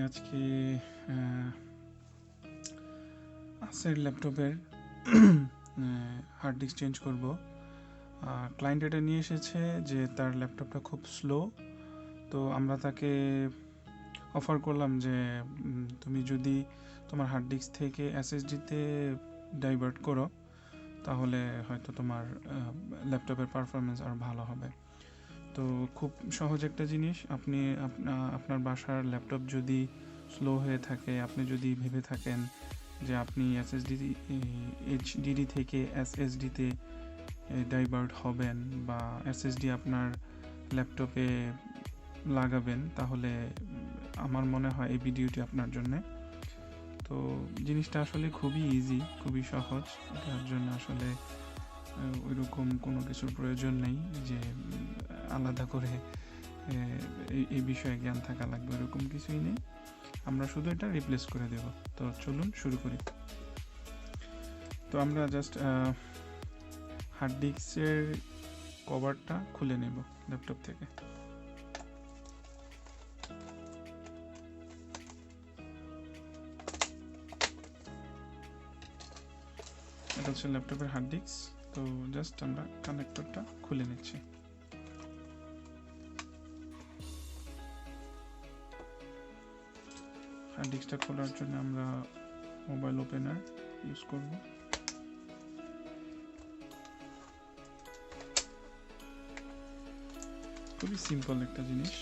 আজকে আসের ল্যাপটপের hard disk change করব। ক্লায়েন্ট এটা নিয়ে এসেছে যে তার ল্যাপটপটা খুব স্লো, তো আমরা তাকে অফার করলাম যে তুমি যদি তোমার হার্ড ডিস্ক থেকে এসএসডিতে ডাইভার্ট করো তাহলে হয়তো তোমার ল্যাপটপের পারফরমেন্স আরও ভালো হবে। তো খুব সহজ একটা জিনিস, আপনি আপনার বাসার ল্যাপটপ যদি স্লো হয়ে থাকে, আপনি যদি ভেবে থাকেন যে আপনি এইচডিডি থেকে এসএসডিতে ডাইভার্ট হবেন বা এসএসডি আপনার ল্যাপটপে লাগাবেন, তাহলে আমার মনে হয় এই ভিডিওটি আপনার জন্য। তো জিনিসটা আসলে খুবই ইজি, খুবই সহজ। এটার জন্য আসলে ওইরকম কোনো কিছুর প্রয়োজন নেই যে আলাদা করে এই বিষয়ে জ্ঞান থাকা লাগবে, এরকম কিছুই নেই। আমরা শুধু এটা রিপ্লেস করে দেব। তো চলুন শুরু করি। তো আমরা জাস্ট হার্ড ডিস্কের কভারটা খুলে নেব ল্যাপটপ থেকে। এটা হচ্ছে ল্যাপটপের হার্ড ডিস্ক। তো জাস্ট আমরা কানেক্টরটা খুলে নিচ্ছি। হার্ড ডিস্কটা খোলার জন্য আমরা মোবাইল ওপেনার ইউজ করব। খুবই সিম্পল একটা জিনিস।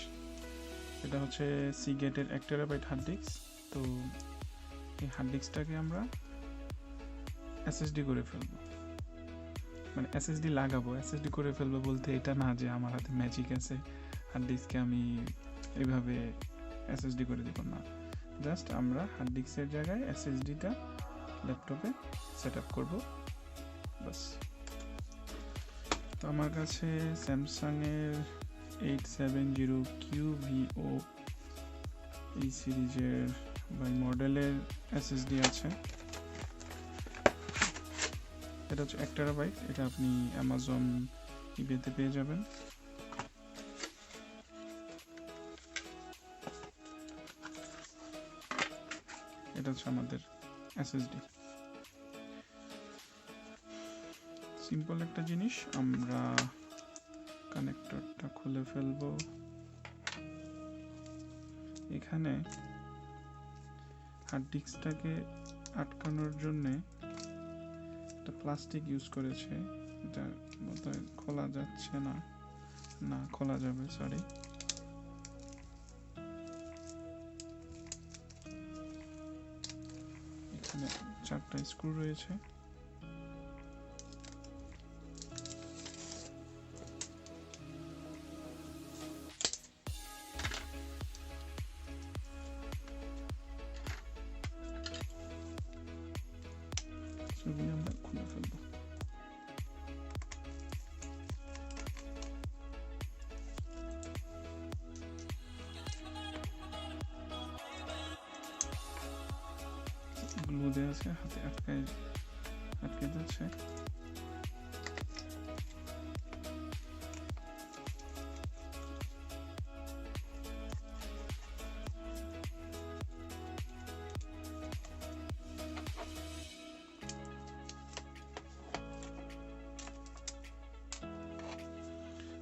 এটা হচ্ছে সিগেটের 1 টেরাবাইট হার্ড ডিস্ক। তো এই হার্ড ডিস্কটাকে আমরা এসএসডি করে ফেলবো, মানে এসএসডি লাগাবো। এসএসডি করে ফেলবো বলতে এটা না যে আমার হাতে ম্যাজিক আছে, হার্ড ডিস্কে আমি এইভাবে এসএসডি করে দিব না। জাস্ট আমরা হার্ড ডিস্কের জায়গায় এসএসডিটা ল্যাপটপে সেট আপ করবো, বাস। তো আমার কাছে স্যামসাংয়ের 870QVO এই সিরিজের বা মডেলের এসএসডি আছে। এটা হচ্ছে 1 টেরাবাইট। এটা আপনি অ্যামাজন ইবেতে পেয়ে যাবেন। এটা হচ্ছে আমাদের এসএসডি। সিম্পল একটা জিনিস, আমরা কানেক্টরটা খুলে ফেলবো। এখানে হার্ড ডিস্কটাকে আটকানোর জন্যে একটা প্লাস্টিক ইউজ করেছে, এটা বোধহয় খোলা যাচ্ছে না। না, খোলা যাবে, সরি। এখানে 4টা স্ক্রু রয়েছে। সেগুলি আমরা খুলে ফেলবো। গ্লু দেওয়া আছে, হাতে আটকে যাচ্ছে।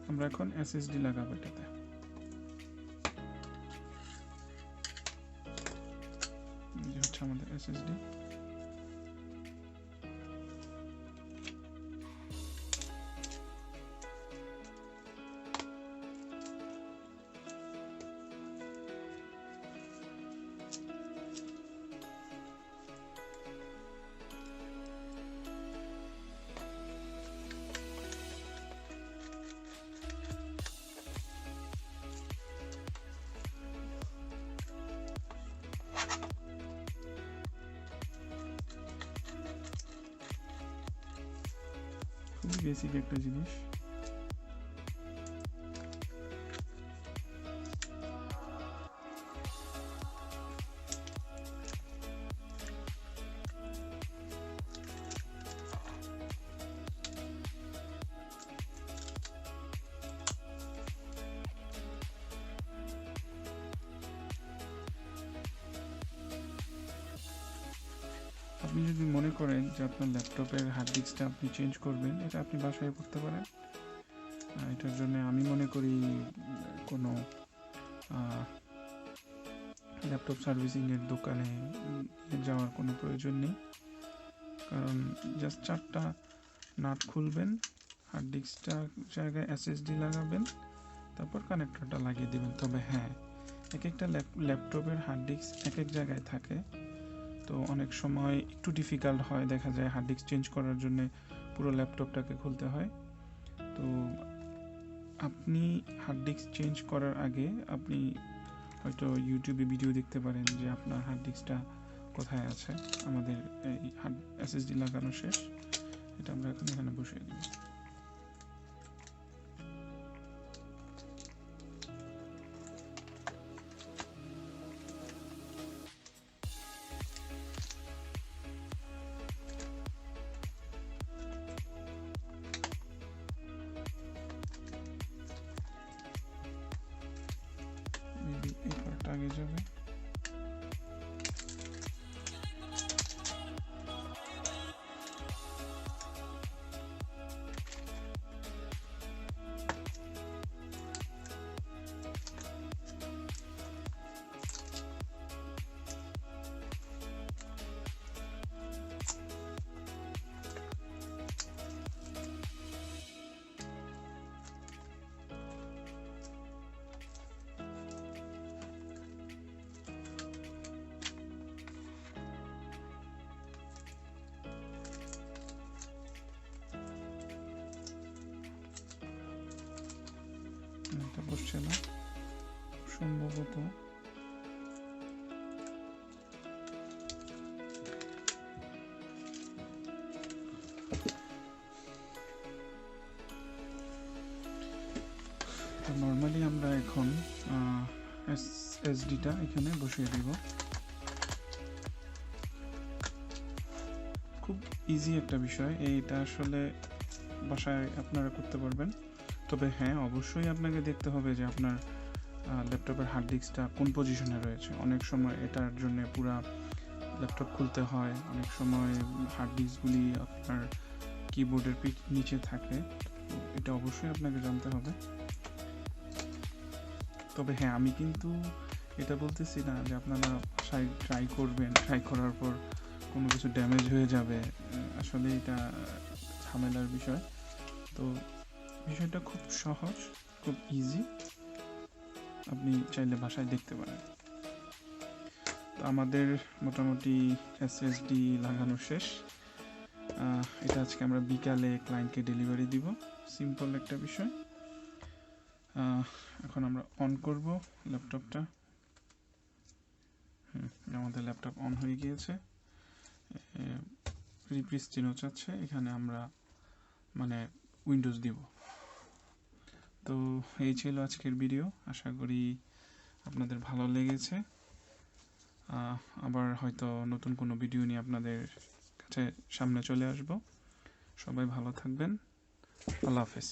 আমরা এখন এসএসডি লাগাবো এটাতে। যে হচ্ছে আমাদের এসএসডি। খুবই বেসিক একটা জিনিস। আপনি যদি মনে করেন যে আপনার ল্যাপটপের হার্ড ডিস্কটা আপনি চেঞ্জ করবেন, এটা আপনি বাসায় করতে পারেন। এটার জন্য আমি মনে করি কোনো ল্যাপটপ সার্ভিসিংয়ের দোকানে যাওয়ার কোনো প্রয়োজন নেই, কারণ জাস্ট 4টা নাট খুলবেন, হার্ড ডিস্কটা জায়গায় SSD লাগাবেন, তারপর কানেক্টরটা লাগিয়ে দেবেন। তবে হ্যাঁ, এক একটা ল্যাপটপের হার্ড ডিস্ক এক এক জায়গায় থাকে, তো অনেক সময় একটু ডিফিকাল্ট হয়, দেখা যায় হার্ড ডিস্ক চেঞ্জ করার জন্য পুরো ল্যাপটপটাকে খুলতে হয়। তো আপনি হার্ড ডিস্ক চেঞ্জ করার আগে আপনি হয়তো ইউটিউবে ভিডিও দেখতে পারেন যে আপনার হার্ড ডিস্কটা কোথায় আছে। আমাদের এই হার্ড SSD লাগানো শেষ, এটা আমরা এখন এখানে বসিয়ে দেব। মেবি এই পার্টটা আগে যাবে। এটা বসছে না সম্ভবত। নর্মালি আমরা এখন SSDটা এখানে বসিয়ে দেব। খুব ইজি একটা বিষয়, এইটা আসলে বাসায় আপনারা করতে পারবেন। তবে হ্যাঁ, অবশ্যই আপনাকে দেখতে হবে যে আপনার ল্যাপটপের হার্ড ডিস্কটা কোন পজিশনে রয়েছে। অনেক সময় এটার জন্য পুরা ল্যাপটপ খুলতে হয়, অনেক সময় হার্ড ডিস্কগুলি আপনার কিবোর্ডের নিচে থাকে, এটা অবশ্যই আপনাকে জানতে হবে। তবে হ্যাঁ, আমি কিন্তু এটা বলতেছি না যে আপনারা ট্রাই করবেন, ট্রাই করার পর কোনো কিছু ড্যামেজ হয়ে যাবে। আসলে এটা ঝামেলার বিষয়। তো বিষয়টা খুব সহজ, খুব ইজি, আপনি চাইলে বাসায় দেখতে পারেন। তো আমাদের মোটামুটি SSD লাগানো শেষ। এটা আজকে আমরা বিকালে ক্লায়েন্টকে ডেলিভারি দিব। সিম্পল একটা বিষয়। এখন আমরা অন করব ল্যাপটপটা। আমাদের ল্যাপটপ অন হয়ে গিয়েছে, রিপ্লেস চিহ্ন চাচ্ছে, এখানে আমরা মানে উইন্ডোজ দিব। তো এই ছিল আজকের ভিডিও, আশা করি আপনাদের ভালো লেগেছে। আবার হয়তো নতুন কোনো ভিডিও নিয়ে আপনাদের কাছে সামনে চলে আসব। সবাই ভালো থাকবেন, আল্লাহ হাফেজ।